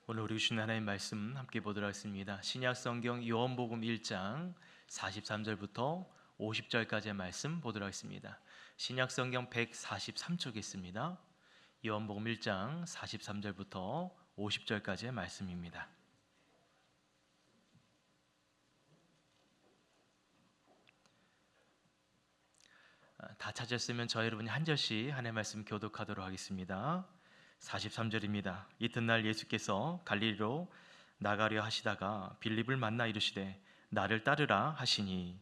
오늘 우리 주신 하나님 말씀 함께 보도록 하겠습니다. 신약 성경 요한복음 1장 43절부터 50절까지의 말씀 보도록 하겠습니다. 신약 성경 143쪽에 있습니다. 요한복음 1장 43절부터 50절까지의 말씀입니다. 다 찾았으면 저희 여러분이 한 절씩 하나님의 말씀 교독하도록 하겠습니다. 43절입니다. 이튿날 예수께서 갈릴리로 나가려 하시다가 빌립을 만나 이르시되 나를 따르라 하시니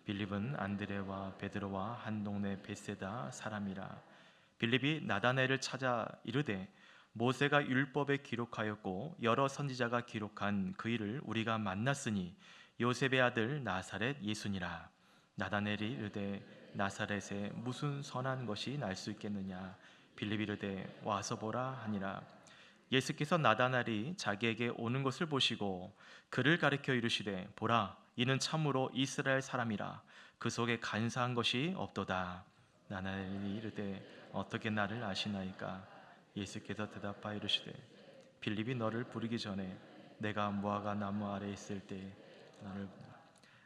빌립은 안드레와 베드로와 한 동네 벳세다 사람이라. 빌립이 나다나엘을 찾아 이르되 모세가 율법에 기록하였고 여러 선지자가 기록한 그 일을 우리가 만났으니 요셉의 아들 나사렛 예수니라. 나다나엘이 이르되 나사렛에 무슨 선한 것이 날 수 있겠느냐. 빌립이 이르되 와서 보라 하니라. 예수께서 나다나엘이 자기에게 오는 것을 보시고 그를 가리켜 이르시되 보라 이는 참으로 이스라엘 사람이라. 그 속에 간사한 것이 없도다. 나다나엘이 이르되 어떻게 나를 아시나이까. 예수께서 대답하여 이르시되 빌립이 너를 부르기 전에 내가 무화과 나무 아래 있을 때 너를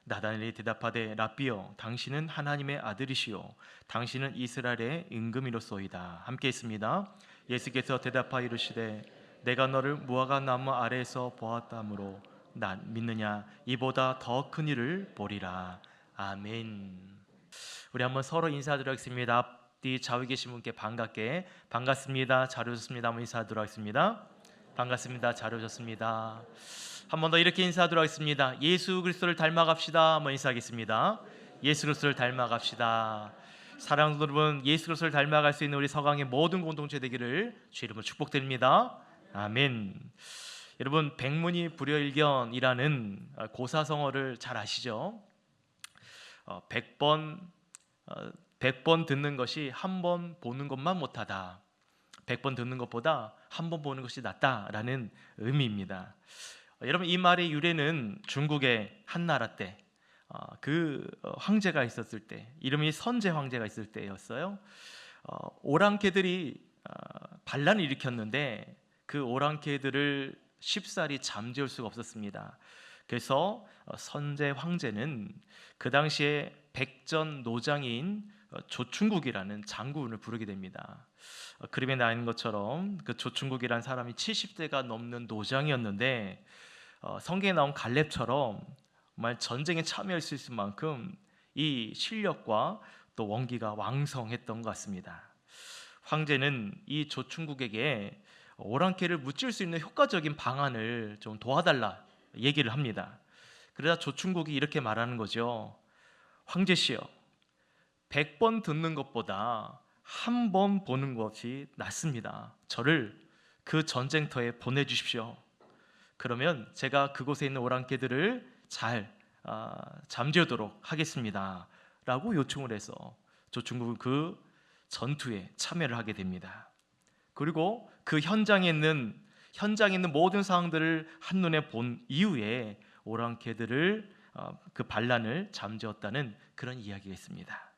나다나엘이 대답하되 라삐여 당신은 하나님의 아들이시요 당신은 이스라엘의 임금이로소이다. 함께 있습니다. 예수께서 대답하여 이르시되 내가 너를 무화과 나무 아래에서 보았다므로 나 믿느냐. 이보다 더 큰 일을 보리라. 아멘. 우리 한번 서로 인사드리겠습니다. 앞뒤 좌우에 계신 분께 반갑게 반갑습니다. 잘 오셨습니다. 한번 인사드리도록 하겠습니다. 반갑습니다. 잘 오셨습니다. 한 번 더 이렇게 인사하도록 하겠습니다. 예수 그리스도를 닮아갑시다. 한번 인사하겠습니다. 예수 그리스도를 닮아갑시다. 사랑하는 여러분, 예수 그리스도를 닮아갈 수 있는 우리 서강의 모든 공동체 되기를 주 이름으로 축복드립니다. 아멘. 여러분, 백문이 불여일견이라는 고사성어를 잘 아시죠? 100번 듣는 것이 한 번 보는 것만 못하다. 100번 듣는 것보다 한 번 보는 것이 낫다라는 의미입니다. 여러분, 이 말의 유래는 중국의 한나라 때 그 황제가 있었을 때, 이름이 선제 황제가 있을 때였어요. 오랑캐들이 반란을 일으켰는데 그 오랑캐들을 쉽사리 잠재울 수가 없었습니다. 그래서 선제 황제는 그 당시에 백전노장인 조충국이라는 장군을 부르게 됩니다. 그림에 나와 있는 것처럼 그 조충국이라는 사람이 70대가 넘는 노장이었는데 성경에 나온 갈렙처럼 정말 전쟁에 참여할 수 있을 만큼 이 실력과 또 원기가 왕성했던 것 같습니다. 황제는 이 조충국에게 오랑캐를 무찔 수 있는 효과적인 방안을 좀 도와달라 얘기를 합니다. 그러자 조충국이 이렇게 말하는 거죠. 황제시여, 100번 듣는 것보다 한 번 보는 것이 낫습니다. 저를 그 전쟁터에 보내주십시오. 그러면 제가 그곳에 있는 오랑캐들을 잘 잠재우도록 하겠습니다 라고 요청을 해서 조충국은 그 전투에 참여를 하게 됩니다. 그리고 그 현장에 있는 모든 상황들을 한눈에 본 이후에 오랑캐들을 그 반란을 잠재웠다는 그런 이야기가 있습니다.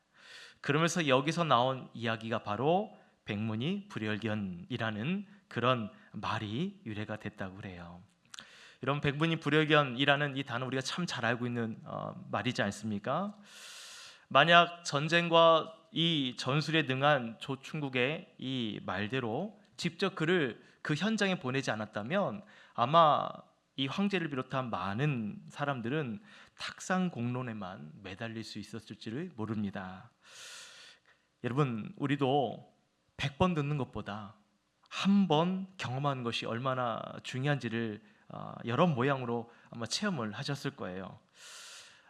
그러면서 여기서 나온 이야기가 바로 백문이 불여일견이라는 그런 말이 유래가 됐다고 그래요. 여러분, 백문이 불여일견이라는 이 단어 우리가 참 잘 알고 있는 말이지 않습니까? 만약 전쟁과 이 전술에 능한 조충국의 이 말대로 직접 그를 그 현장에 보내지 않았다면 아마 이 황제를 비롯한 많은 사람들은 탁상공론에만 매달릴 수 있었을지를 모릅니다. 여러분, 우리도 100번 듣는 것보다 한 번 경험하는 것이 얼마나 중요한지를 여러 모양으로 아마 체험을 하셨을 거예요.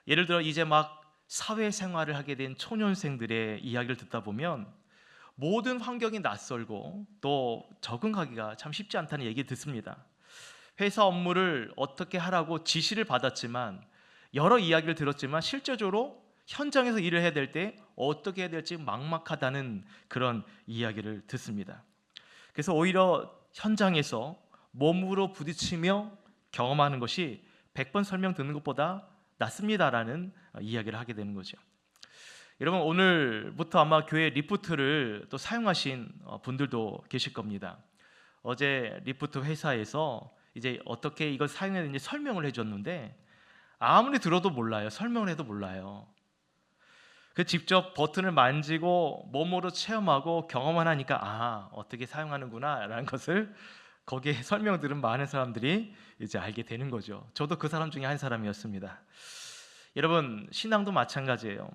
예를 들어 이제 막 사회생활을 하게 된 초년생들의 이야기를 듣다 보면 모든 환경이 낯설고 또 적응하기가 참 쉽지 않다는 얘기 듣습니다. 회사 업무를 어떻게 하라고 지시를 받았지만 여러 이야기를 들었지만 실제적으로 현장에서 일을 해야 될 때 어떻게 해야 될지 막막하다는 그런 이야기를 듣습니다. 그래서 오히려 현장에서 몸으로 부딪히며 경험하는 것이 100번 설명 듣는 것보다 낫습니다라는 이야기를 하게 되는 거죠. 여러분, 오늘부터 아마 교회 리프트를 또 사용하신 분들도 계실 겁니다. 어제 리프트 회사에서 이제 어떻게 이걸 사용해야 되는지 설명을 해줬는데 아무리 들어도 몰라요. 설명을 해도 몰라요. 그 직접 버튼을 만지고 몸으로 체험하고 경험을 하니까 어떻게 사용하는구나 라는 것을 거기에 설명 들은 많은 사람들이 이제 알게 되는 거죠. 저도 그 사람 중에 한 사람이었습니다. 여러분, 신앙도 마찬가지예요.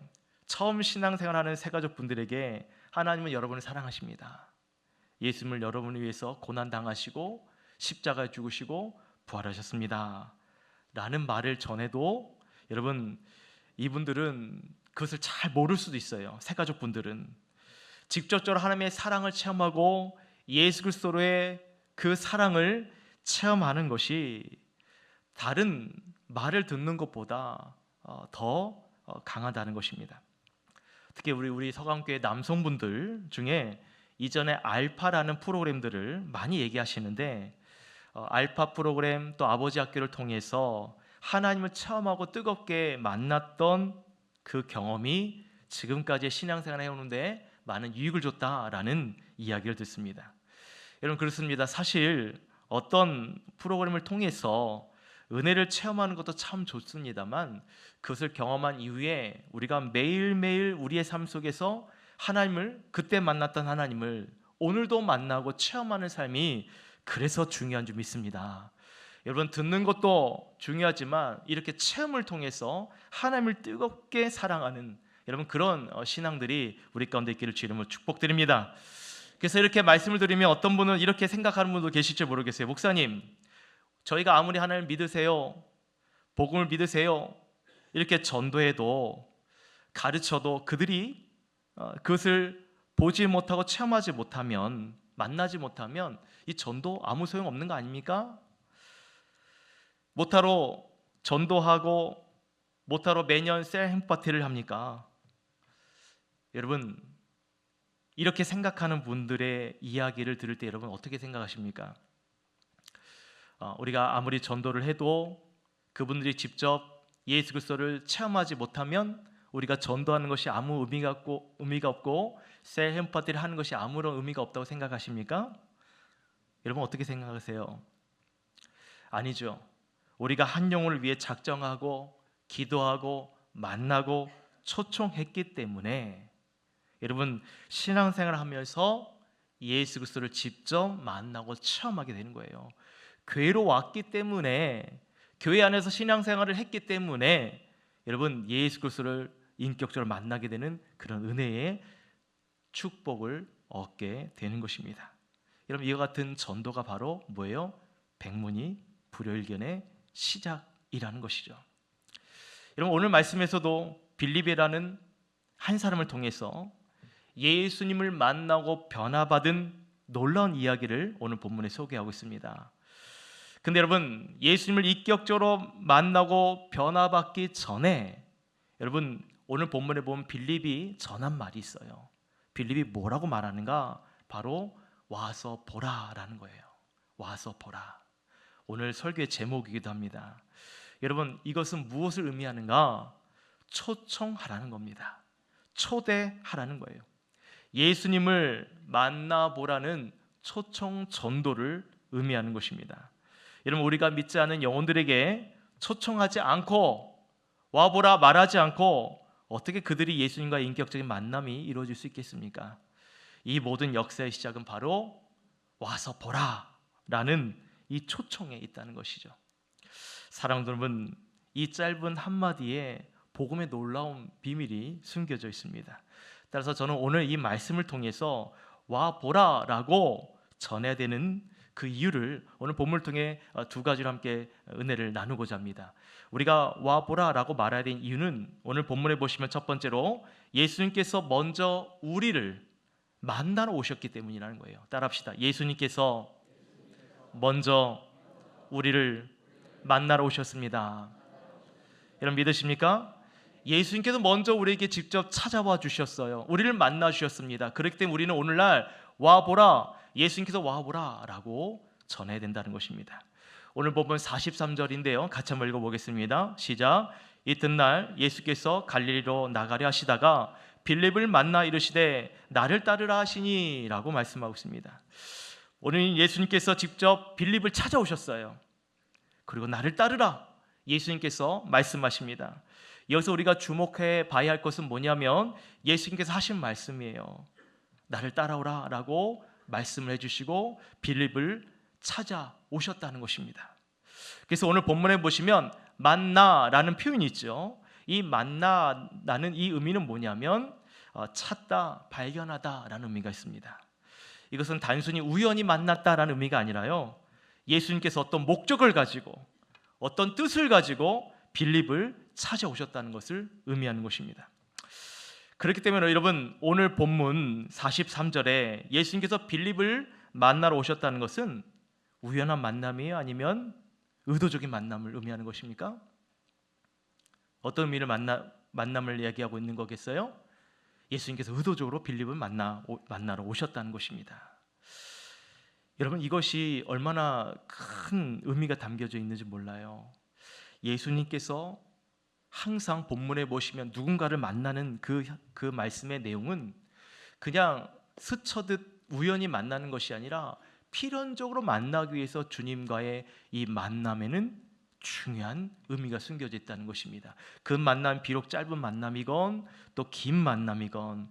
처음 신앙생활하는 새가족 분들에게 하나님은 여러분을 사랑하십니다. 예수님을 여러분을 위해서 고난당하시고 십자가에 죽으시고 부활하셨습니다 라는 말을 전해도 여러분, 이분들은 그것을 잘 모를 수도 있어요. 새가족 분들은 직접적으로 하나님의 사랑을 체험하고 예수 그리스도로의 그 사랑을 체험하는 것이 다른 말을 듣는 것보다 더 강하다는 것입니다. 특히 우리 서강교회 남성분들 중에 이전에 알파라는 프로그램들을 많이 얘기하시는데 알파 프로그램 또 아버지 학교를 통해서 하나님을 체험하고 뜨겁게 만났던 그 경험이 지금까지의 신앙생활을 해오는데 많은 유익을 줬다라는 이야기를 듣습니다. 여러분, 그렇습니다. 사실 어떤 프로그램을 통해서 은혜를 체험하는 것도 참 좋습니다만 그것을 경험한 이후에 우리가 매일매일 우리의 삶 속에서 하나님을, 그때 만났던 하나님을 오늘도 만나고 체험하는 삶이 그래서 중요한 줄 믿습니다. 여러분, 듣는 것도 중요하지만 이렇게 체험을 통해서 하나님을 뜨겁게 사랑하는 여러분 그런 신앙들이 우리 가운데 있기를 주 이름으로 축복드립니다. 그래서 이렇게 말씀을 드리면 어떤 분은 이렇게 생각하는 분도 계실지 모르겠어요. 목사님, 저희가 아무리 하나님을 믿으세요, 복음을 믿으세요 이렇게 전도해도 가르쳐도 그들이 그것을 보지 못하고 체험하지 못하면, 만나지 못하면 이 전도 아무 소용 없는 거 아닙니까? 못하러 전도하고 못하러 매년 셀 행파티를 합니까? 여러분, 이렇게 생각하는 분들의 이야기를 들을 때 여러분 어떻게 생각하십니까? 우리가 아무리 전도를 해도 그분들이 직접 예수 그리스도를 체험하지 못하면 우리가 전도하는 것이 아무 의미가 없고 셀 행파티를 하는 것이 아무런 의미가 없다고 생각하십니까? 여러분 어떻게 생각하세요? 아니죠. 우리가 한 영혼을 위해 작정하고 기도하고 만나고 초청했기 때문에 여러분 신앙생활을 하면서 예수 그리스도를 직접 만나고 체험하게 되는 거예요. 교회로 왔기 때문에, 교회 안에서 신앙생활을 했기 때문에 여러분 예수 그리스도를 인격적으로 만나게 되는 그런 은혜의 축복을 얻게 되는 것입니다. 여러분, 이와 같은 전도가 바로 뭐예요? 백문이 불여일견의 시작이라는 것이죠. 여러분, 오늘 말씀에서도 빌립이라는 한 사람을 통해서 예수님을 만나고 변화받은 놀라운 이야기를 오늘 본문에 소개하고 있습니다. 근데 여러분, 예수님을 인격적으로 만나고 변화받기 전에 여러분 오늘 본문에 보면 빌립이 전한 말이 있어요. 빌립이 뭐라고 말하는가? 바로 와서 보라라는 거예요. 와서 보라. 오늘 설교의 제목이기도 합니다. 여러분, 이것은 무엇을 의미하는가? 초청하라는 겁니다. 초대하라는 거예요. 예수님을 만나보라는 초청 전도를 의미하는 것입니다. 여러분, 우리가 믿지 않은 영혼들에게 초청하지 않고 와보라 말하지 않고 어떻게 그들이 예수님과의 인격적인 만남이 이루어질 수 있겠습니까? 이 모든 역사의 시작은 바로 와서 보라라는 이 초청에 있다는 것이죠. 사랑하는 여러분, 이 짧은 한마디에 복음의 놀라운 비밀이 숨겨져 있습니다. 따라서 저는 오늘 이 말씀을 통해서 와보라라고 전해야 되는 그 이유를 오늘 본문을 통해 두 가지로 함께 은혜를 나누고자 합니다. 우리가 와보라라고 말해야 되는 이유는 오늘 본문에 보시면 첫 번째로 예수님께서 먼저 우리를 만나러 오셨기 때문이라는 거예요. 따라합시다. 예수님께서 먼저 우리를 만나러 오셨습니다. 여러분 믿으십니까? 예수님께서 먼저 우리에게 직접 찾아와 주셨어요. 우리를 만나 주셨습니다. 그렇기 때문에 우리는 오늘날 와보라, 예수님께서 와보라 라고 전해야 된다는 것입니다. 오늘 본문 43절인데요 같이 한번 읽어보겠습니다. 시작. 이튿날 예수께서 갈릴리로 나가려 하시다가 빌립을 만나 이르시되 나를 따르라 하시니 라고 말씀하고 있습니다. 오늘 예수님께서 직접 빌립을 찾아오셨어요. 그리고 나를 따르라 예수님께서 말씀하십니다. 여기서 우리가 주목해 봐야 할 것은 뭐냐면 예수님께서 하신 말씀이에요. 나를 따라오라 라고 말씀을 해주시고 빌립을 찾아오셨다는 것입니다. 그래서 오늘 본문에 보시면 만나라는 표현이 있죠. 이 만나라는 이 의미는 뭐냐면 찾다, 발견하다 라는 의미가 있습니다. 이것은 단순히 우연히 만났다라는 의미가 아니라요, 예수님께서 어떤 목적을 가지고 어떤 뜻을 가지고 빌립을 찾아오셨다는 것을 의미하는 것입니다. 그렇기 때문에 여러분, 오늘 본문 43절에 예수님께서 빌립을 만나러 오셨다는 것은 우연한 만남이에요? 아니면 의도적인 만남을 의미하는 것입니까? 어떤 의미를 만남을 이야기하고 있는 거겠어요? 예수님께서 의도적으로 빌립을 만나러 오셨다는 것입니다. 여러분, 이것이 얼마나 큰 의미가 담겨져 있는지 몰라요. 예수님께서 항상 본문에 보시면 누군가를 만나는 그 말씀의 내용은 그냥 스쳐듯 우연히 만나는 것이 아니라 필연적으로 만나기 위해서 주님과의 이 만남에는 중요한 의미가 숨겨져 있다는 것입니다. 그 만남, 비록 짧은 만남이건 또 긴 만남이건,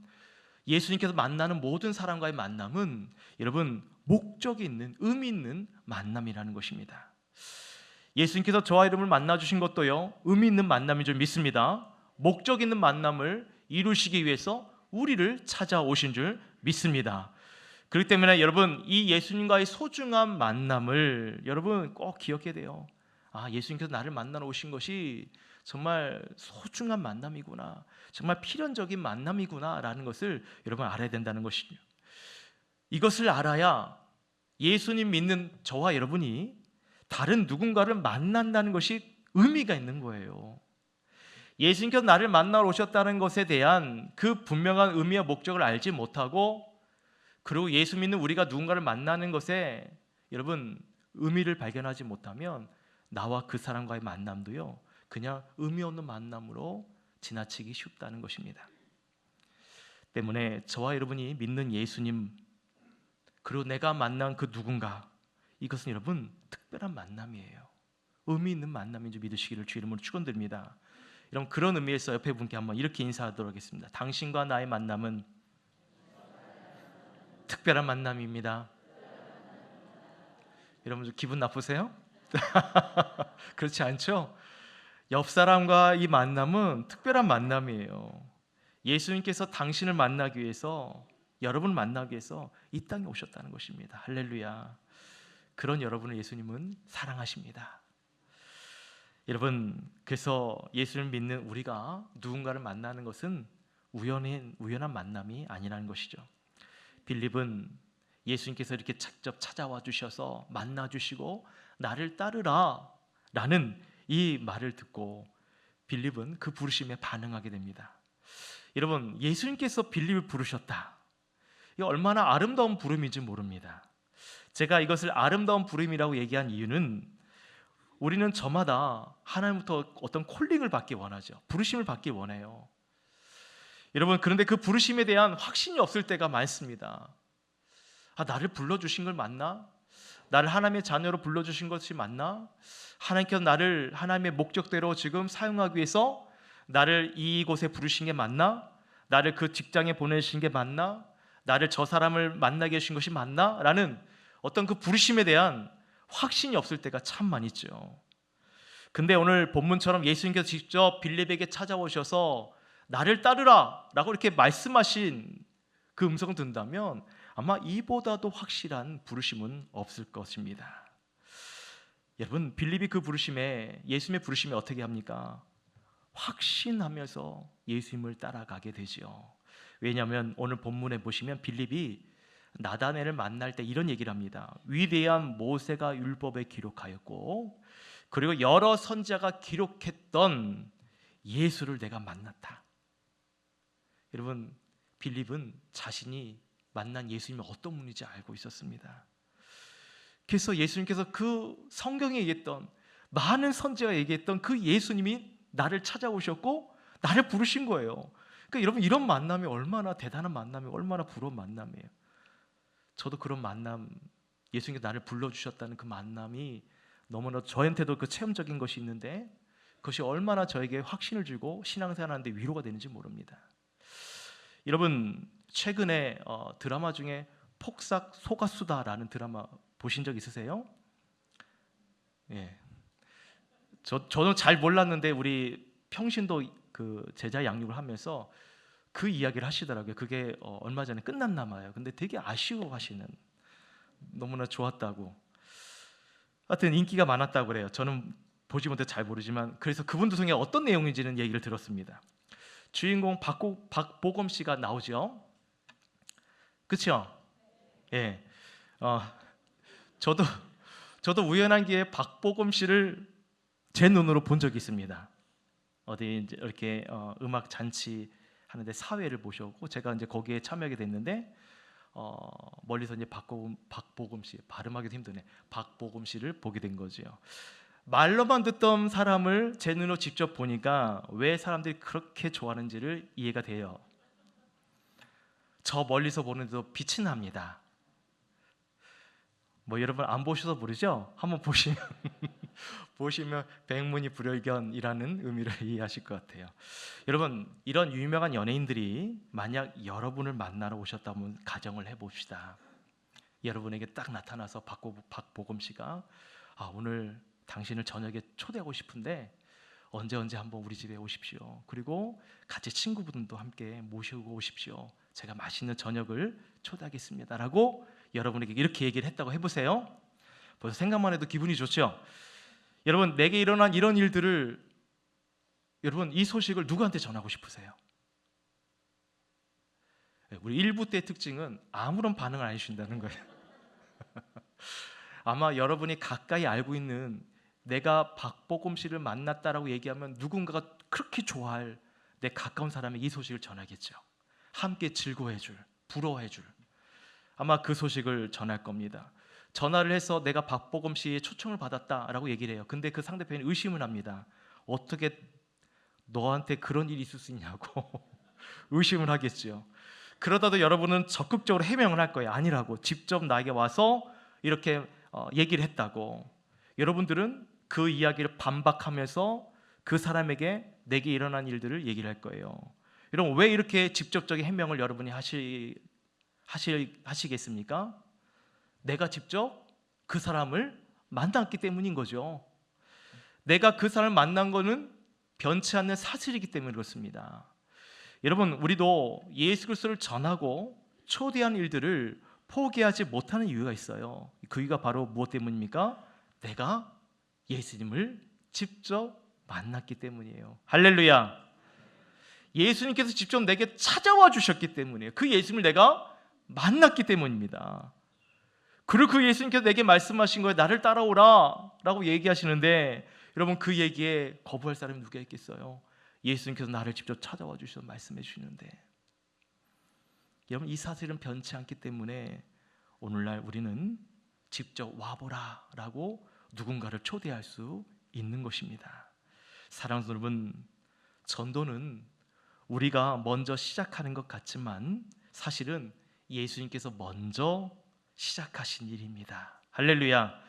예수님께서 만나는 모든 사람과의 만남은 여러분 목적이 있는, 의미 있는 만남이라는 것입니다. 예수님께서 저와 여러분을 만나주신 것도요, 의미 있는 만남인 줄 믿습니다. 목적 있는 만남을 이루시기 위해서 우리를 찾아오신 줄 믿습니다. 그렇기 때문에 여러분, 이 예수님과의 소중한 만남을 여러분 꼭 기억해야 돼요. 예수님께서 나를 만나러 오신 것이 정말 소중한 만남이구나, 정말 필연적인 만남이구나 라는 것을 여러분 알아야 된다는 것이죠. 이것을 알아야 예수님 믿는 저와 여러분이 다른 누군가를 만난다는 것이 의미가 있는 거예요. 예수님께서 나를 만나러 오셨다는 것에 대한 그 분명한 의미와 목적을 알지 못하고, 그리고 예수 믿는 우리가 누군가를 만나는 것에 여러분 의미를 발견하지 못하면 나와 그 사람과의 만남도요, 그냥 의미 없는 만남으로 지나치기 쉽다는 것입니다. 때문에 저와 여러분이 믿는 예수님, 그리고 내가 만난 그 누군가, 이것은 여러분 특별한 만남이에요. 의미 있는 만남인 줄 믿으시기를 주 이름으로 축원드립니다. 여러분, 그런 의미에서 옆에 분께 한번 이렇게 인사하도록 하겠습니다. 당신과 나의 만남은 특별한 만남입니다. 여러분 기분 나쁘세요? 그렇지 않죠? 옆 사람과 이 만남은 특별한 만남이에요. 예수님께서 당신을 만나기 위해서, 여러분을 만나기 위해서 이 땅에 오셨다는 것입니다. 할렐루야. 그런 여러분을 예수님은 사랑하십니다. 여러분, 그래서 예수를 믿는 우리가 누군가를 만나는 것은 우연한 만남이 아니라는 것이죠. 빌립은 예수님께서 이렇게 직접 찾아와 주셔서 만나 주시고 나를 따르라 라는 이 말을 듣고 빌립은 그 부르심에 반응하게 됩니다. 여러분, 예수님께서 빌립을 부르셨다, 이거 얼마나 아름다운 부름인지 모릅니다. 제가 이것을 아름다운 부름이라고 얘기한 이유는, 우리는 저마다 하나님부터 어떤 콜링을 받기 원하죠. 부르심을 받기 원해요. 여러분, 그런데 그 부르심에 대한 확신이 없을 때가 많습니다. 나를 불러주신 걸 맞나? 나를 하나님의 자녀로 불러주신 것이 맞나? 하나님께서 나를 하나님의 목적대로 지금 사용하기 위해서 나를 이곳에 부르신 게 맞나? 나를 그 직장에 보내신 게 맞나? 나를 저 사람을 만나게 하신 것이 맞나? 라는 어떤 그 부르심에 대한 확신이 없을 때가 참 많이 있죠. 근데 오늘 본문처럼 예수님께서 직접 빌립에게 찾아오셔서 나를 따르라 라고 이렇게 말씀하신 그 음성을 듣는다면 아마 이보다도 확실한 부르심은 없을 것입니다. 여러분, 빌립이 그 부르심에, 예수님의 부르심에 어떻게 합니까? 확신하면서 예수님을 따라가게 되죠. 왜냐하면 오늘 본문에 보시면 빌립이 나다넬을 만날 때 이런 얘기를 합니다. 위대한 모세가 율법에 기록하였고 그리고 여러 선지자가 기록했던 예수를 내가 만났다. 여러분, 빌립은 자신이 만난 예수님이 어떤 분인지 알고 있었습니다. 그래서 예수님께서 그 성경에 얘기했던, 많은 선지자가 얘기했던 그 예수님이 나를 찾아오셨고 나를 부르신 거예요. 그러니까 여러분, 이런 만남이 얼마나 대단한 만남이에요. 얼마나 부러운 만남이에요. 저도 그런 만남 예수님께서 나를 불러주셨다는 그 만남이 너무나 저한테도 그 체험적인 것이 있는데 그것이 얼마나 저에게 확신을 주고 신앙생활하는데 위로가 되는지 모릅니다. 여러분 최근에 드라마 중에 폭삭 속았수다라는 드라마 보신 적 있으세요? 예. 저는 잘 몰랐는데 우리 평신도 그 제자 양육을 하면서 그 이야기를 하시더라고요. 그게 얼마 전에 끝났나 봐요. 근데 되게 아쉬워하시는, 너무나 좋았다고. 하여튼 인기가 많았다고 그래요. 저는 보지 못해 잘 모르지만 그래서 그분들 중에 어떤 내용인지는 얘기를 들었습니다. 주인공 박보검 씨가 나오죠. 그렇죠? 예. 저도 우연한 기회에 박보검 씨를 제 눈으로 본 적이 있습니다. 어디 이제 이렇게 음악 잔치 하는데 사회를 모셔고 제가 이제 거기에 참여하게 됐는데 멀리서 이제 박보검 씨, 발음하기도 힘드네. 박보검 씨를 보게 된 거죠. 말로만 듣던 사람을 제 눈으로 직접 보니까 왜 사람들이 그렇게 좋아하는지를 이해가 돼요. 저 멀리서 보는데도 빛이 납니다. 뭐 여러분 안 보셔서 모르죠? 한번 보시면 백문이 불여일견이라는 의미를 이해하실 것 같아요. 여러분 이런 유명한 연예인들이 만약 여러분을 만나러 오셨다면 가정을 해봅시다. 여러분에게 딱 나타나서 박보검 씨가 오늘 당신을 저녁에 초대하고 싶은데 언제 한번 우리 집에 오십시오. 그리고 같이 친구분도 함께 모시고 오십시오. 제가 맛있는 저녁을 초대하겠습니다 라고 여러분에게 이렇게 얘기를 했다고 해보세요. 벌써 생각만 해도 기분이 좋죠. 여러분 내게 일어난 이런 일들을 여러분 이 소식을 누구한테 전하고 싶으세요? 우리 1부 때의 특징은 아무런 반응을 안 해주신다는 거예요. 아마 여러분이 가까이 알고 있는 내가 박보검 씨를 만났다라고 얘기하면 누군가가 그렇게 좋아할 내 가까운 사람에게 이 소식을 전하겠죠. 함께 즐거워해줄, 부러워해줄, 아마 그 소식을 전할 겁니다. 전화를 해서 내가 박보검 씨의 초청을 받았다라고 얘기를 해요. 근데 그 상대편이 의심을 합니다. 어떻게 너한테 그런 일이 있을 수 있냐고 의심을 하겠죠. 그러다도 여러분은 적극적으로 해명을 할 거예요. 아니라고, 직접 나에게 와서 이렇게 얘기를 했다고. 여러분들은 그 이야기를 반박하면서 그 사람에게 내게 일어난 일들을 얘기를 할 거예요. 여러분 왜 이렇게 직접적인 해명을 여러분이 하시겠습니까? 내가 직접 그 사람을 만났기 때문인 거죠. 내가 그 사람을 만난 거는 변치 않는 사실이기 때문에 그렇습니다. 여러분 우리도 예수 그리스도를 전하고 초대한 일들을 포기하지 못하는 이유가 있어요. 그 이유가 바로 무엇 때문입니까? 내가 예수님을 직접 만났기 때문이에요. 할렐루야. 예수님께서 직접 내게 찾아와 주셨기 때문이에요. 그 예수님을 내가 만났기 때문입니다. 그리고 그 예수님께서 내게 말씀하신 거예요. 나를 따라오라 라고 얘기하시는데 여러분 그 얘기에 거부할 사람이 누가 있겠어요? 예수님께서 나를 직접 찾아와 주셔서 말씀해 주시는데 여러분 이 사실은 변치 않기 때문에 오늘날 우리는 직접 와보라 라고 누군가를 초대할 수 있는 것입니다. 사랑하는 여러분, 전도는 우리가 먼저 시작하는 것 같지만 사실은 예수님께서 먼저 시작하신 일입니다. 할렐루야.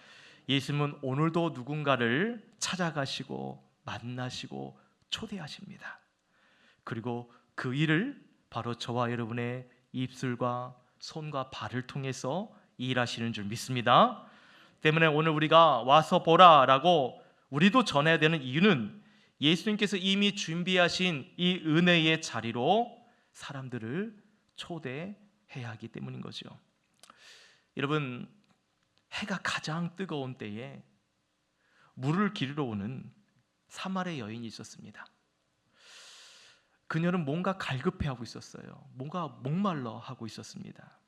예수님은 오늘도 누군가를 찾아가시고 만나시고 초대하십니다. 그리고 그 일을 바로 저와 여러분의 입술과 손과 발을 통해서 일하시는 줄 믿습니다. 때문에 오늘 우리가 와서 보라라고 우리도 전해야 되는 이유는 예수님께서 이미 준비하신 이 은혜의 자리로 사람들을 초대해야 하기 때문인 거죠. 여러분 해가 가장 뜨거운 때에 물을 기르러 오는 사마리아 여인이 있었습니다. 그녀는 뭔가 갈급해하고 있었어요. 뭔가 목말라 하고 있었습니다.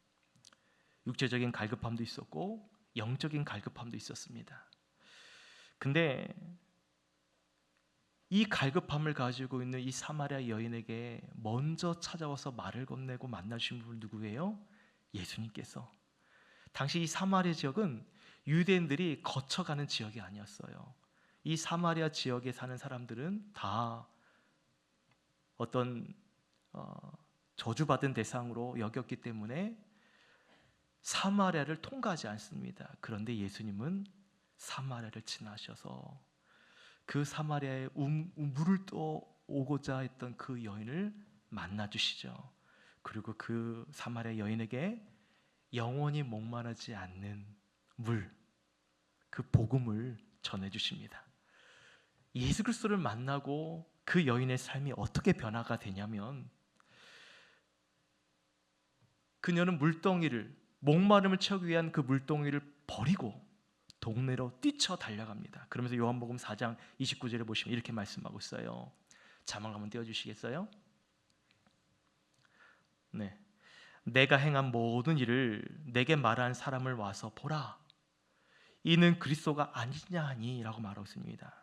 육체적인 갈급함도 있었고 영적인 갈급함도 있었습니다. 근데 이 갈급함을 가지고 있는 이 사마리아 여인에게 먼저 찾아와서 말을 건네고 만나신 분 누구예요? 예수님께서. 당시 이 사마리아 지역은 유대인들이 거쳐가는 지역이 아니었어요. 이 사마리아 지역에 사는 사람들은 다 어떤 저주받은 대상으로 여겼기 때문에 사마리아를 통과하지 않습니다. 그런데 예수님은 사마리아를 지나셔서 그 사마리아에 물을 떠오고자 했던 그 여인을 만나 주시죠. 그리고 그 사마리아 여인에게 영원히 목마르지 않는 물, 그 복음을 전해 주십니다. 예수 그리스도를 만나고 그 여인의 삶이 어떻게 변화가 되냐면, 그녀는 목마름을 채우기 위한 그 물동이를 버리고 동네로 뛰쳐 달려갑니다. 그러면서 요한복음 4장 29절에 보시면 이렇게 말씀하고 있어요. 자막 한번 띄워주시겠어요? 네, 내가 행한 모든 일을 내게 말한 사람을 와서 보라. 이는 그리스도가 아니냐 하니 라고 말하고 있습니다.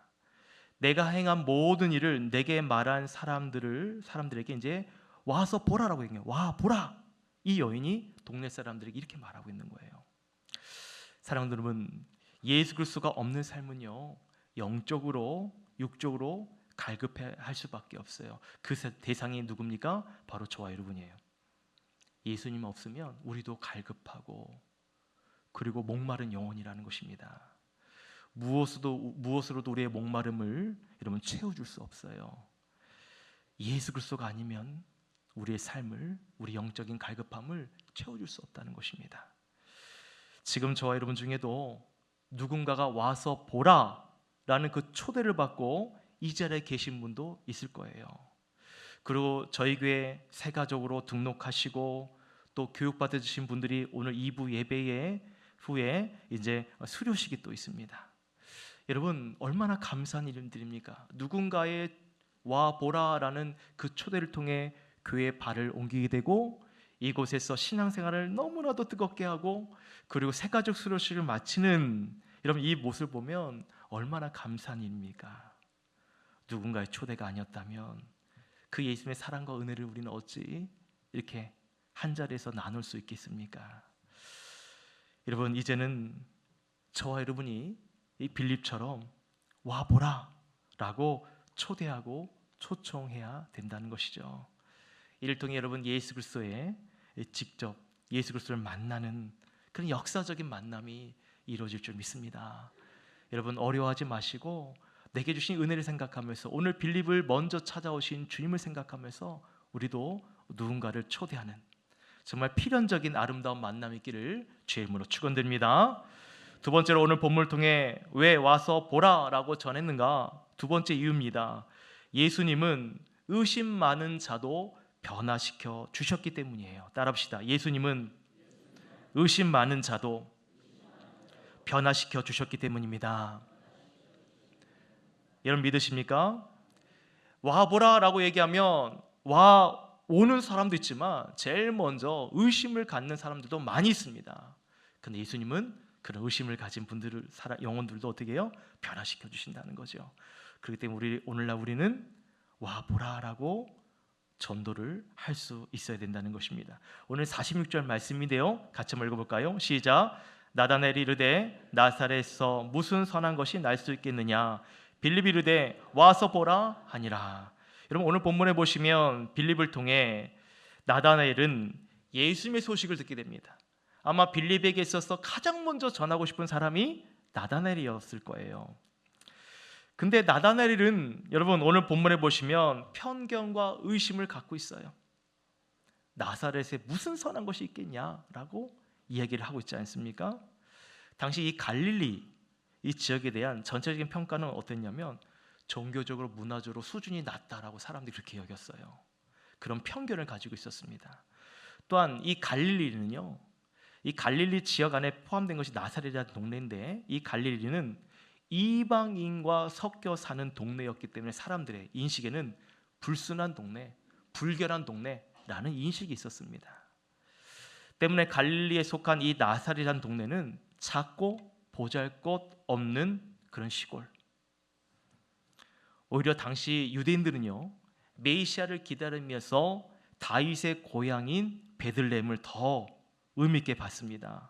내가 행한 모든 일을 내게 말한 사람들에게 이제 와서 보라라고 얘기해요. 와 보라. 이 여인이 동네 사람들에게 이렇게 말하고 있는 거예요. 사랑하는 여러분, 예수 그리스도가 없는 삶은요, 영적으로 육적으로 갈급할 수밖에 없어요. 그 대상이 누굽니까? 바로 저와 여러분이에요. 예수님 없으면 우리도 갈급하고 그리고 목마른 영혼이라는 것입니다. 무엇으로도 우리의 목마름을 여러분 채워줄 수 없어요. 예수 그리스도가 아니면 우리의 삶을, 우리 영적인 갈급함을 채워줄 수 없다는 것입니다. 지금 저와 여러분 중에도 누군가가 와서 보라 라는 그 초대를 받고 이 자리에 계신 분도 있을 거예요. 그리고 저희 교회 새 가족으로 등록하시고 또 교육받으신 분들이 오늘 2부 예배 후에 이제 수료식이 또 있습니다. 여러분 얼마나 감사한 일들입니까? 누군가의 와 보라라는 그 초대를 통해 교회에 발을 옮기게 되고 이곳에서 신앙생활을 너무나도 뜨겁게 하고 그리고 새가족 수료식을 마치는 여러분 이 모습을 보면 얼마나 감사한 일입니까? 누군가의 초대가 아니었다면 그 예수님의 사랑과 은혜를 우리는 어찌 이렇게 한 자리에서 나눌 수 있겠습니까? 여러분 이제는 저와 여러분이 이 빌립처럼 와보라 라고 초대하고 초청해야 된다는 것이죠. 이를 통해 여러분 예수 그리스도의 직접 예수 그리스도를 만나는 그런 역사적인 만남이 이루어질 줄 믿습니다. 여러분 어려워하지 마시고 내게 주신 은혜를 생각하면서 오늘 빌립을 먼저 찾아오신 주님을 생각하면서 우리도 누군가를 초대하는 정말 필연적인 아름다운 만남이 있기를 주의 이름으로 축원드립니다. 두 번째로 오늘 본문을 통해 왜 와서 보라라고 전했는가? 두 번째 이유입니다. 예수님은 의심 많은 자도 변화시켜 주셨기 때문이에요. 따라합시다. 예수님은 의심 많은 자도 변화시켜 주셨기 때문입니다. 여러분 믿으십니까? 와보라라고 얘기하면 와 오는 사람도 있지만 제일 먼저 의심을 갖는 사람들도 많이 있습니다. 그런데 예수님은 그런 의심을 가진 분들을 영혼들도 어떻게 해요? 변화시켜 주신다는 거죠. 그렇기 때문에 오늘날 우리는 와보라라고 전도를 할 수 있어야 된다는 것입니다. 오늘 46절 말씀인데요, 같이 한번 읽어볼까요? 시작. 나다나엘이 이르되 나사렛에서 무슨 선한 것이 날 수 있겠느냐? 빌립이 이르되 와서 보라 하니라. 여러분 오늘 본문에 보시면 빌립을 통해 나다나엘은 예수님의 소식을 듣게 됩니다. 아마 빌립에게 있어서 가장 먼저 전하고 싶은 사람이 나다나엘이었을 거예요. 근데 나다나엘은 여러분 오늘 본문에 보시면 편견과 의심을 갖고 있어요. 나사렛에 무슨 선한 것이 있겠냐라고 이야기를 하고 있지 않습니까? 당시 이 갈릴리 이 지역에 대한 전체적인 평가는 어땠냐면 종교적으로 문화적으로 수준이 낮다라고 사람들이 그렇게 여겼어요. 그런 편견을 가지고 있었습니다. 또한 이 갈릴리는요, 이 갈릴리 지역 안에 포함된 것이 나사렛이라는 동네인데 이 갈릴리는 이방인과 섞여 사는 동네였기 때문에 사람들의 인식에는 불순한 동네, 불결한 동네라는 인식이 있었습니다. 때문에 갈릴리에 속한 이 나사렛이라는 동네는 작고 보잘것없는 그런 시골. 오히려 당시 유대인들은요 메시아를 기다리면서 다윗의 고향인 베들레헴을 더 의미 있게 봤습니다.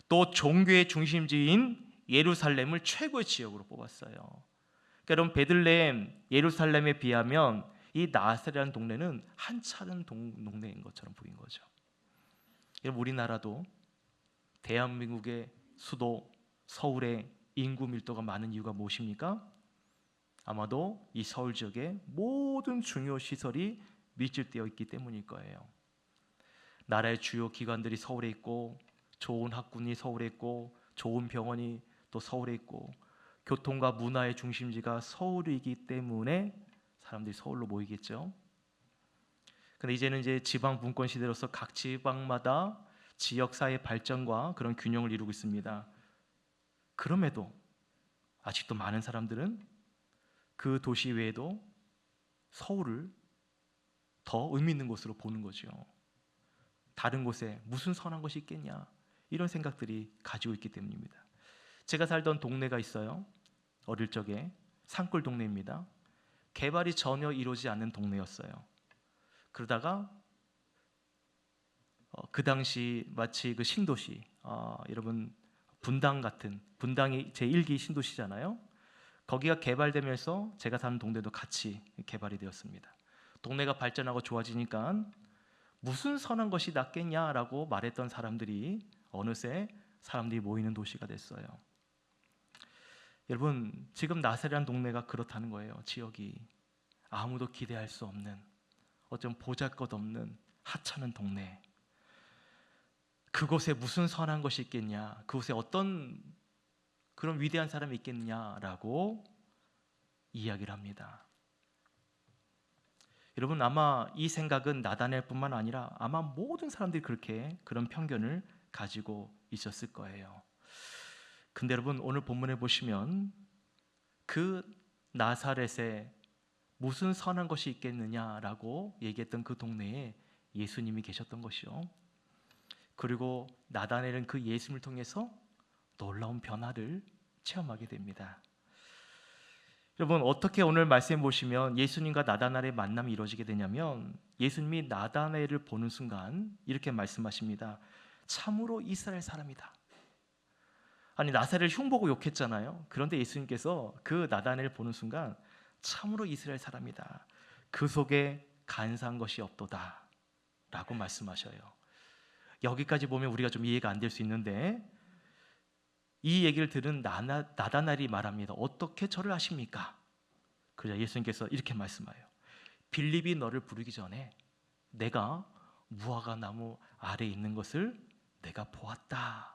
또 종교의 중심지인 예루살렘을 최고의 지역으로 뽑았어요. 그러니까 여러분 베들레헴, 예루살렘에 비하면 이 나사렛이라는 동네는 한차는 동네인 것처럼 보인 거죠. 여러분 우리나라도 대한민국의 수도 서울의 인구 밀도가 많은 이유가 무엇입니까? 아마도 이 서울 지역의 모든 중요 시설이 밀집되어 있기 때문일 거예요. 나라의 주요 기관들이 서울에 있고, 좋은 학군이 서울에 있고, 좋은 병원이 또 서울에 있고, 교통과 문화의 중심지가 서울이기 때문에 사람들이 서울로 모이겠죠. 근데 이제는 지방 분권 시대로서 각 지방마다 지역사회 발전과 그런 균형을 이루고 있습니다. 그럼에도 아직도 많은 사람들은 그 도시 외에도 서울을 더 의미 있는 곳으로 보는 거죠. 다른 곳에 무슨 선한 것이 있겠냐, 이런 생각들이 가지고 있기 때문입니다. 제가 살던 동네가 있어요. 어릴 적에 산골 동네입니다. 개발이 전혀 이루어지지 않는 동네였어요. 그러다가 그 당시 마치 그 신도시, 여러분 분당 같은, 분당이 제1기 신도시잖아요. 거기가 개발되면서 제가 사는 동네도 같이 개발이 되었습니다. 동네가 발전하고 좋아지니까 무슨 선한 것이 낫겠냐라고 말했던 사람들이 어느새 사람들이 모이는 도시가 됐어요. 여러분, 지금 나사렛이라는 동네가 그렇다는 거예요. 지역이 아무도 기대할 수 없는, 어쩜 보잘것없는 하찮은 동네. 그곳에 무슨 선한 것이 있겠냐, 그곳에 어떤 그런 위대한 사람이 있겠냐라고 이야기를 합니다. 여러분, 아마 이 생각은 나다넬뿐만 아니라 아마 모든 사람들이 그런 편견을 가지고 있었을 거예요. 근데 여러분, 오늘 본문에 보시면 그 나사렛에 무슨 선한 것이 있겠느냐라고 얘기했던 그 동네에 예수님이 계셨던 것이요. 그리고 나다넬은 그 예수님을 통해서 놀라운 변화를 체험하게 됩니다. 여러분, 어떻게 오늘 말씀 보시면 예수님과 나다넬의 만남이 이루어지게 되냐면, 예수님이 나다넬을 보는 순간 이렇게 말씀하십니다. 참으로 이스라엘 사람이다. 아니, 나사렛을 흉보고 욕했잖아요. 그런데 예수님께서 그 나다넬을 보는 순간 참으로 이스라엘 사람이다, 그 속에 간사한 것이 없도다 라고 말씀하셔요. 여기까지 보면 우리가 좀 이해가 안 될 수 있는데, 이 얘기를 들은 나다넬이 말합니다. 어떻게 저를 아십니까? 그러자 예수님께서 이렇게 말씀하여요. 빌립이 너를 부르기 전에 내가 무화과 나무 아래에 있는 것을 내가 보았다.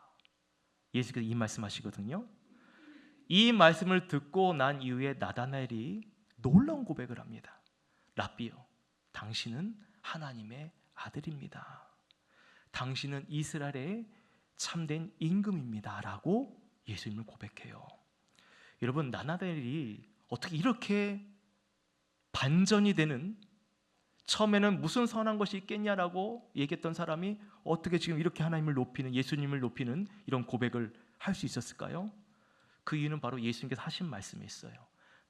예수께서 이 말씀하시거든요. 이 말씀을 듣고 난 이후에 나다넬이 놀라운 고백을 합니다. 라비요, 당신은 하나님의 아들입니다. 당신은 이스라엘의 참된 임금입니다 라고 예수님을 고백해요. 여러분, 나다넬이 어떻게 이렇게 반전이 되는, 처음에는 무슨 선한 것이 있겠냐라고 얘기했던 사람이 어떻게 지금 이렇게 하나님을 높이는, 예수님을 높이는 이런 고백을 할 수 있었을까요? 그 이유는 바로 예수님께서 하신 말씀이 있어요.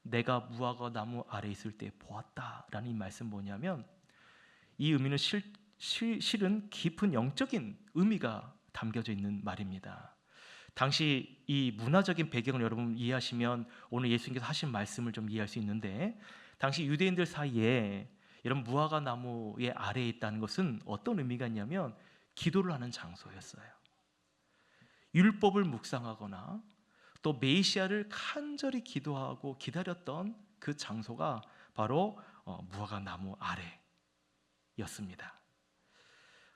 내가 무화과 나무 아래 있을 때 보았다라는 이 말씀 뭐냐면, 이 의미는 실은 깊은 영적인 의미가 담겨져 있는 말입니다. 당시 이 문화적인 배경을 여러분 이해하시면 오늘 예수님께서 하신 말씀을 좀 이해할 수 있는데, 당시 유대인들 사이에 이런 무화과 나무의 아래에 있다는 것은 어떤 의미가 있냐면 기도를 하는 장소였어요. 율법을 묵상하거나 또 메시아를 간절히 기도하고 기다렸던 그 장소가 바로 무화과 나무 아래였습니다.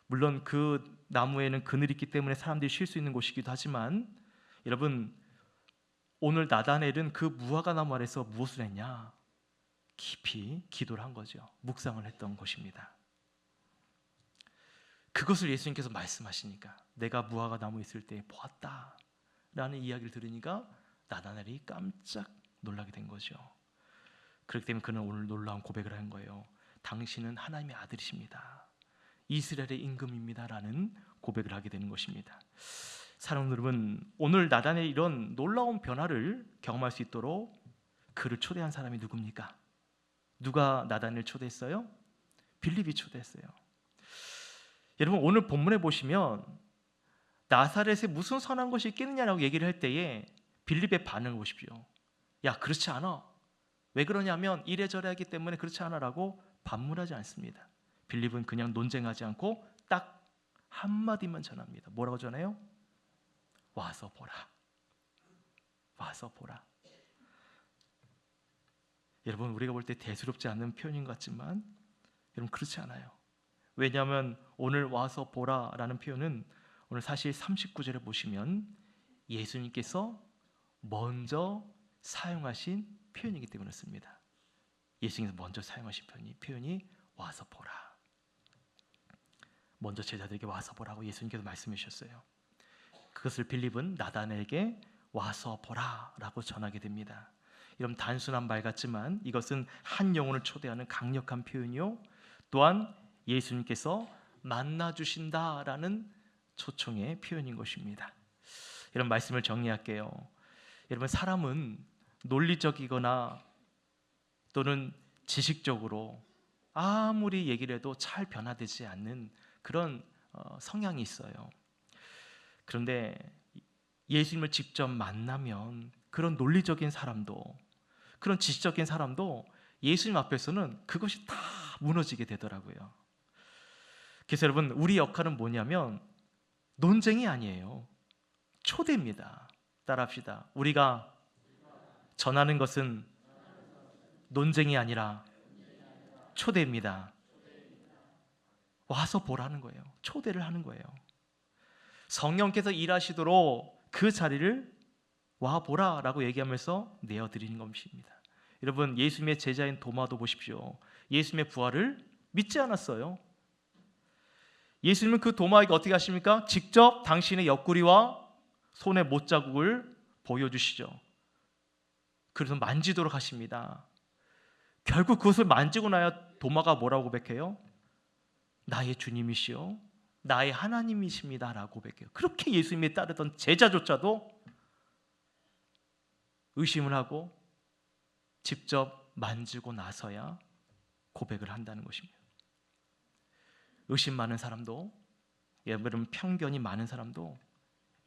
물론 그 나무에는 그늘이 있기 때문에 사람들이 쉴 수 있는 곳이기도 하지만, 여러분, 오늘 나다넬은 그 무화과 나무 아래서 무엇을 했냐? 깊이 기도를 한 거죠. 묵상을 했던 곳입니다. 그것을 예수님께서 말씀하시니까, 내가 무화과 나무에 있을 때 보았다 라는 이야기를 들으니까 나다넬이 깜짝 놀라게 된 거죠. 그렇기 때문에 그는 오늘 놀라운 고백을 한 거예요. 당신은 하나님의 아들이십니다, 이스라엘의 임금입니다 라는 고백을 하게 되는 것입니다. 사랑하는 여러분, 오늘 나다넬이 이런 놀라운 변화를 경험할 수 있도록 그를 초대한 사람이 누굽니까? 누가 나다넬을 초대했어요? 빌립이 초대했어요. 여러분, 오늘 본문에 보시면 나사렛에 무슨 선한 것이 있겠느냐라고 얘기를 할 때에 빌립의 반응을 보십시오. 야, 그렇지 않아. 왜 그러냐면 이래저래 하기 때문에 그렇지 않아 라고 반문하지 않습니다. 빌립은 그냥 논쟁하지 않고 딱 한마디만 전합니다. 뭐라고 전해요? 와서 보라. 와서 보라. 여러분, 우리가 볼 때 대수롭지 않는 표현인 것 같지만 여러분 그렇지 않아요. 왜냐하면 오늘 와서 보라라는 표현은 오늘 사실 39절에 보시면 예수님께서 먼저 사용하신 표현이기 때문에 그렇습니다. 예수님께서 먼저 사용하신 표현이 와서 보라. 먼저 제자들에게 와서 보라고 예수님께서 말씀해 주셨어요. 그것을 빌립은 나다나엘에게 와서 보라라고 전하게 됩니다. 이런 단순한 말 같지만 이것은 한 영혼을 초대하는 강력한 표현이요, 또한 예수님께서 만나 주신다라는 초청의 표현인 것입니다. 이런 말씀을 정리할게요. 여러분, 사람은 논리적이거나 또는 지식적으로 아무리 얘기를 해도 잘 변화되지 않는 그런 성향이 있어요. 그런데 예수님을 직접 만나면 그런 논리적인 사람도, 그런 지식적인 사람도 예수님 앞에서는 그것이 다 무너지게 되더라고요. 그래서 여러분, 우리 역할은 뭐냐면 논쟁이 아니에요. 초대입니다. 따라합시다. 우리가 전하는 것은 논쟁이 아니라 초대입니다. 와서 보라는 거예요. 초대를 하는 거예요. 성령께서 일하시도록 그 자리를 와 보라라고 얘기하면서 내어드리는 것입니다. 여러분, 예수님의 제자인 도마도 보십시오. 예수님의 부활을 믿지 않았어요. 예수님은 그 도마에게 어떻게 하십니까? 직접 당신의 옆구리와 손의 못자국을 보여주시죠. 그래서 만지도록 하십니다. 결국 그것을 만지고 나야 도마가 뭐라고 고백해요? 나의 주님이시요 나의 하나님이십니다 라고 고백해요. 그렇게 예수님에 따르던 제자조차도 의심을 하고 직접 만지고 나서야 고백을 한다는 것입니다. 의심 많은 사람도, 여러분 편견이 많은 사람도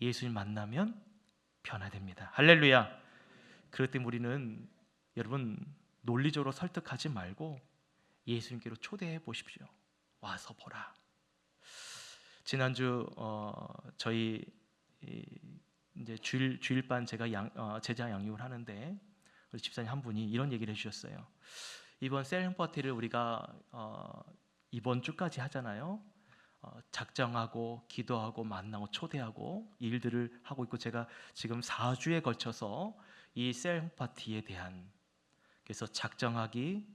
예수님 만나면 변화됩니다. 할렐루야. 그럴 때 우리는 여러분 논리적으로 설득하지 말고 예수님께로 초대해 보십시오. 와서 보라. 지난주 저희 이제 주일반 제가 제자 양육을 하는데 우리 집사님 한 분이 이런 얘기를 해주셨어요. 이번 셀링 파티를 우리가 이번 주까지 하잖아요. 작정하고 기도하고 만나고 초대하고 일들을 하고 있고, 제가 지금 4주에 걸쳐서 이 셀링 파티에 대한, 그래서 작정하기,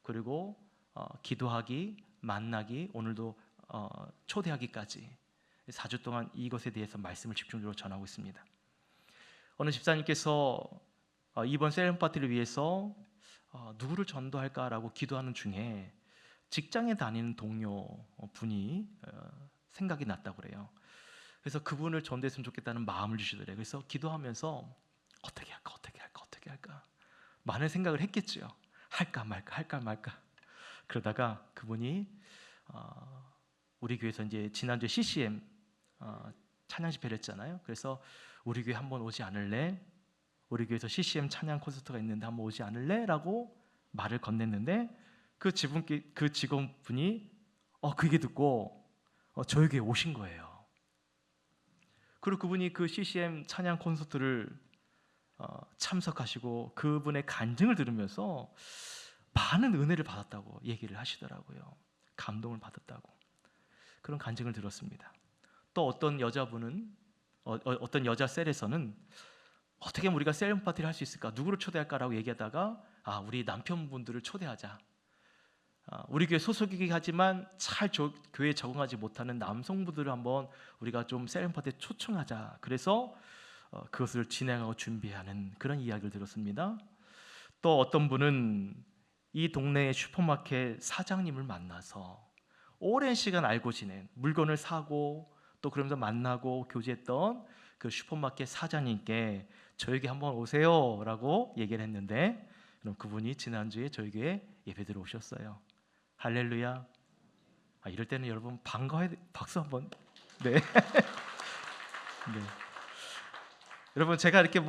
그리고 기도하기, 만나기, 오늘도 초대하기까지 4주 동안 이것에 대해서 말씀을 집중적으로 전하고 있습니다. 어느 집사님께서 이번 셀링 파티를 위해서 누구를 전도할까라고 기도하는 중에 직장에 다니는 동료 분이 생각이 났다고 그래요. 그래서 그분을 전도했으면 좋겠다는 마음을 주시더래요. 그래서 기도하면서 어떻게 할까 많은 생각을 했겠죠. 할까 말까. 그러다가 그분이 우리 교회에서 이제 지난주에 CCM 찬양 집회를 했잖아요. 그래서 우리 교회 한번 오지 않을래? 우리 교회에서 CCM 찬양 콘서트가 있는데 한번 오지 않을래? 라고 말을 건넸는데 그 직원분이 그 얘기 듣고 저희 교회에 오신 거예요. 그리고 그분이 그 CCM 찬양 콘서트를 참석하시고 그분의 간증을 들으면서 많은 은혜를 받았다고 얘기를 하시더라고요. 감동을 받았다고. 그런 간증을 들었습니다. 또 어떤 여자분은 어떤 여자 셀에서는 어떻게 하면 우리가 셀링 파티를 할 수 있을까? 누구를 초대할까라고 얘기하다가 우리 남편분들을 초대하자. 우리 교회 소속이긴 하지만 잘 교회에 적응하지 못하는 남성분들을 한번 우리가 좀 셀링 파티에 초청하자. 그래서 그것을 진행하고 준비하는 그런 이야기를 들었습니다. 또 어떤 분은 이 동네의 슈퍼마켓 사장님을 만나서 오랜 시간 알고 지낸, 물건을 사고 또 그러면서 만나고 교제했던 그 슈퍼마켓 사장님께 저에게 한번 오세요 라고 얘기를 했는데, 그럼 그분이 지난주에 저에게 예배 들어오셨어요. 할렐루야. 이럴 때는 여러분 반가워야 돼. 박수 한번. 네. 네. 여러분 제가 이렇게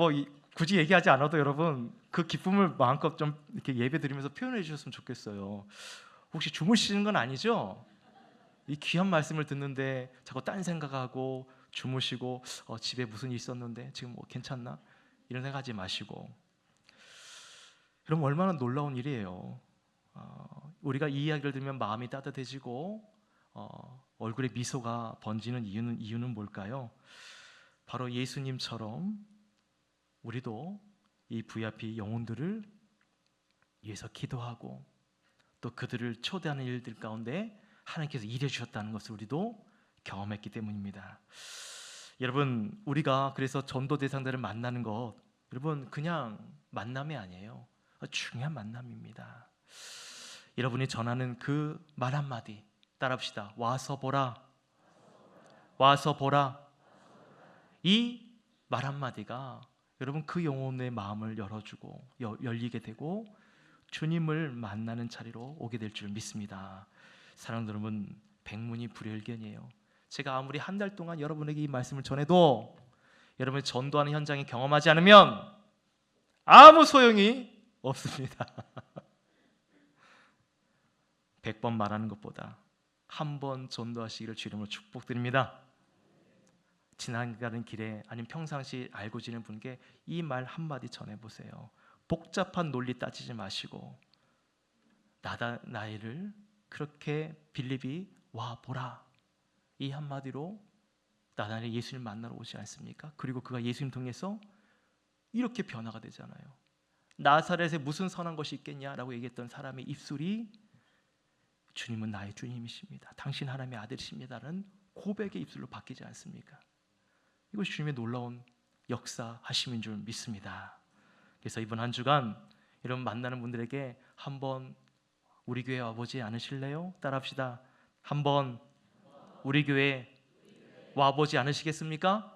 굳이 얘기하지 않아도 여러분 그 기쁨을 마음껏 좀 이렇게 예배 드리면서 표현해 주셨으면 좋겠어요. 혹시 주무시는 건 아니죠? 이 귀한 말씀을 듣는데 자꾸 딴 생각하고 주무시고 집에 무슨 일 있었는데 지금 뭐 괜찮나? 이런 생각하지 마시고, 그럼 얼마나 놀라운 일이에요. 우리가 이 이야기를 들으면 마음이 따뜻해지고 얼굴에 미소가 번지는 이유는 뭘까요? 바로 예수님처럼 우리도 이 VIP 영혼들을 위해서 기도하고 또 그들을 초대하는 일들 가운데 하나님께서 일해 주셨다는 것을 우리도 경험했기 때문입니다. 여러분, 우리가 그래서 전도 대상들을 만나는 것, 여러분 그냥 만남이 아니에요. 중요한 만남입니다. 여러분이 전하는 그 말 한마디 따라합시다. 와서 보라, 와서 보라. 이 말 한마디가 여러분 그 영혼의 마음을 열어주고 열리게 되고 주님을 만나는 자리로 오게 될 줄 믿습니다. 사랑하는 여러분, 백문이 불여일견이에요. 제가 아무리 한 달 동안 여러분에게 이 말씀을 전해도 여러분이 전도하는 현장에 경험하지 않으면 아무 소용이 없습니다. 100번 말하는 것보다 한 번 전도하시기를 주님으로 축복드립니다. 지나가는 길에 아니면 평상시 알고 지내는 분께 이 말 한마디 전해보세요. 복잡한 논리 따지지 마시고 나이를 그렇게 빌립이 와 보라, 이 한마디로 나단이 예수님 만나러 오지 않습니까? 그리고 그가 예수님 통해서 이렇게 변화가 되잖아요. 나사렛에 무슨 선한 것이 있겠냐라고 얘기했던 사람의 입술이 주님은 나의 주님이십니다, 당신 하나님의 아들이십니다라는 고백의 입술로 바뀌지 않습니까? 이것이 주님의 놀라운 역사하심인 줄 믿습니다. 그래서 이번 한 주간 이런 만나는 분들에게 한번 우리 교회 와보지 않으실래요? 따라합시다. 한번 우리 교회 와보지 않으시겠습니까?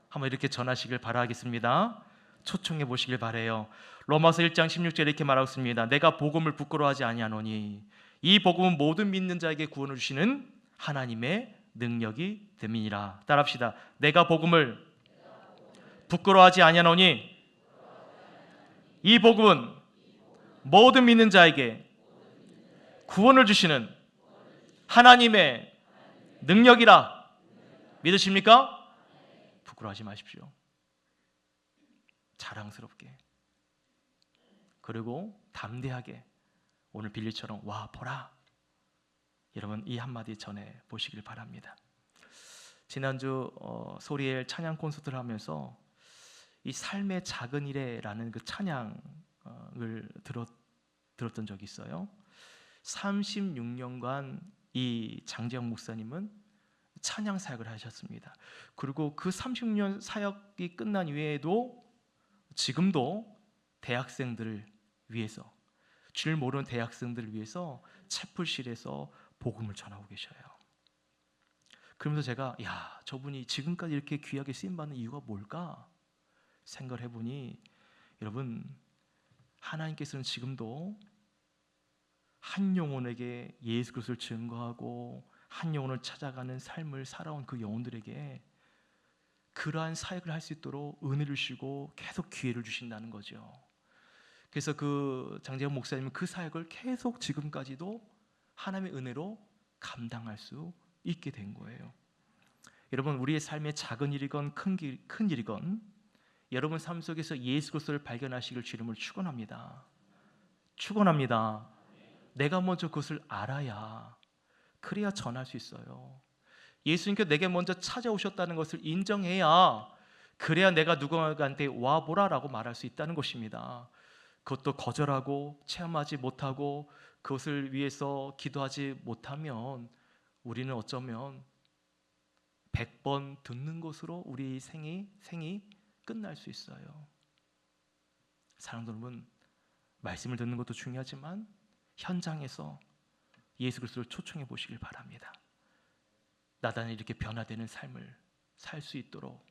한번 이렇게 전하시길 바라겠습니다. 초청해 보시길 바라요. 로마서 1장 16절에 이렇게 말하고 있습니다. 내가 복음을 부끄러워하지 아니하노니 이 복음은 모든 믿는 자에게 구원을 주시는 하나님의 능력이 됨이니라. 따라합시다. 내가 복음을 부끄러워하지 아니하노니 이 복음은 모든 믿는 자에게 구원을 주시는 하나님의 능력이라. 믿으십니까? 부끄러워하지 마십시오. 자랑스럽게 그리고 담대하게 오늘 빌리처럼 와 보라. 여러분 이 한마디 전해 보시길 바랍니다. 지난주 소리엘 찬양 콘서트를 하면서 이 삶의 작은 일에라는 그 찬양을 들었던 적이 있어요. 36년간 이 장재영 목사님은 찬양 사역을 하셨습니다. 그리고 그 36년 사역이 끝난 이후에도 지금도 대학생들을 위해서, 주를 모르는 대학생들을 위해서 채플실에서 복음을 전하고 계셔요. 그러면서 제가 저분이 지금까지 이렇게 귀하게 쓰임받는 이유가 뭘까 생각을 해보니, 여러분 하나님께서는 지금도 한 영혼에게 예수 그리스도를 증거하고 한 영혼을 찾아가는 삶을 살아온 그 영혼들에게 그러한 사역을 할 수 있도록 은혜를 주시고 계속 기회를 주신다는 거죠. 그래서 그 장재현 목사님은 그 사역을 계속 지금까지도 하나님의 은혜로 감당할 수 있게 된 거예요. 여러분 우리의 삶의 작은 일이건 큰 일이건 여러분 삶 속에서 예수 그리스도를 발견하시길 주님을 축원합니다. 축원합니다. 내가 먼저 그것을 알아야, 그래야 전할 수 있어요. 예수님께서 내게 먼저 찾아오셨다는 것을 인정해야, 그래야 내가 누군가한테 와보라라고 말할 수 있다는 것입니다. 그것도 거절하고 체험하지 못하고 그것을 위해서 기도하지 못하면 우리는 어쩌면 100번 듣는 것으로 우리 생이 끝날 수 있어요. 사랑하는 여러분, 말씀을 듣는 것도 중요하지만 현장에서 예수 그리스도를 초청해 보시길 바랍니다. 나단이 이렇게 변화되는 삶을 살 수 있도록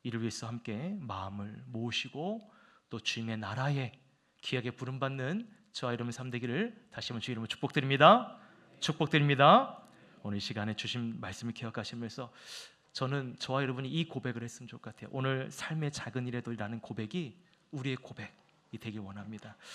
이를 위해서 함께 마음을 모으시고 또 주님의 나라에 귀하게 부름받는 저와 여러분 삶 되기를 다시 한번 주의 이름으로 축복드립니다. 축복드립니다. 오늘 이 시간에 주신 말씀을 기억하시면서 저는 저와 여러분이 이 고백을 했으면 좋을 것 같아요. 오늘 삶의 작은 일에도라는 고백이 우리의 고백이 되길 원합니다.